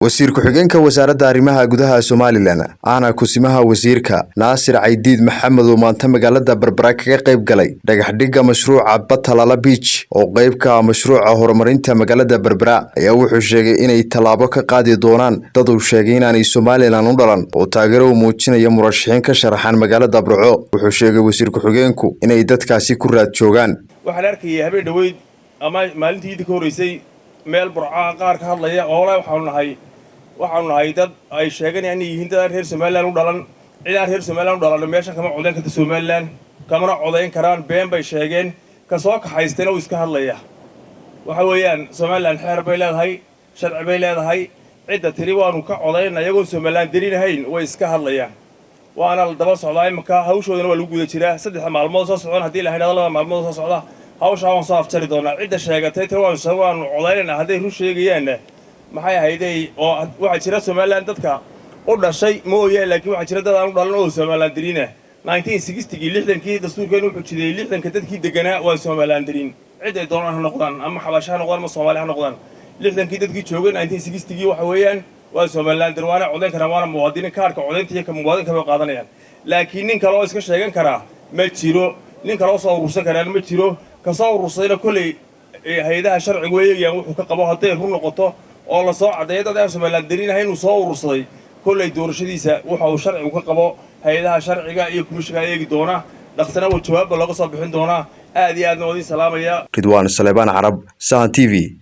wasiir ku-xigeenka wasaaradda arrimaha gudaha Somaliland ana kusimaha wasiirka Naasir Caydiid Maxamed oo maanta magaalada Berbera kaga qayb galay dhagax dhigga mashruuca Batalala Beach oo qayb ka ah mashruuca horumarinta magaalada Berbera ayaa wuxuu sheegay inay talaabo ka qaadi doonaan dad uu sheegay inaanay Somaliland u dhalan oo taageero u muujinaya murashaxiin ka sharaxan magaalada Burco wuxuu sheegay wasiir ku-xigeenku inay dadkaasi ku raad joogaan waxaan arkayay habeen dhaweyd ama maalintii ka horeysay meel Burco qaar ka hadlaya oo waxaan nahay dad ay sheeganayaan yihiin dad reer Somaliland u dhalan ciidan reer Somaliland u dhalan meesha kama codeyn karto Somaliland kamana codeyn karaan been bay sheegeen ka soo kaxaysteen oo iska hadlaya waxa weeyaan Somaliland xeer bay leedahay sharci bay leedahay cidda tiri waanu ka codeyn ayagoo Somaliland dirinahayn way iska hadlayaan waana la daba socdaa imka hawshoodana waa lagu guda jiraa saddex maalmood soo socon hadii la hay'ado laba maalmood soo socda hawsha waan soo afjari doonaa cidda sheegatay tir waanu codeynaa haday ru sheegayaan maxay ahaydey oo waxa jira Somaliland dadka u dhashay mooyee laakiin waxa jira dad aan u dhalan oo Somaliland dirina 1960 60kii dastuurkeenu wuxuu jiray 60ka dadkii deganaa waa Somaliland dirin cid ay doonaan noqdaan ama xabasha noqdaan ama Soomaali noqdaan 60kii dadkii joogay 1960kii waxa weeyaan waa Somaliland dir waana codeyn karaan waana muwaadiniin kaarka codeynta ka muwaadinka bay qaadanayaan laakiin nin kale oo iska sheegan kara ma jiro nin kale oo soo urursan kara ma jiro ka soo urursayna kulay hay'adaha sharciga weeyaan wuxuu ka qabo haday run noqoto oo la soo cadeeyay dad Somaliland dirinahay inuu soo urursaday kulay doorashadiisa waxa uu sharcigu ka qabo hay'adaha sharciga iyo kumishiga eegi doona dhaqsana oo jawaab laga soo bixin doona aad iyo aad noodii salaamaya Ridwaan Salebaan Arab Sahan TV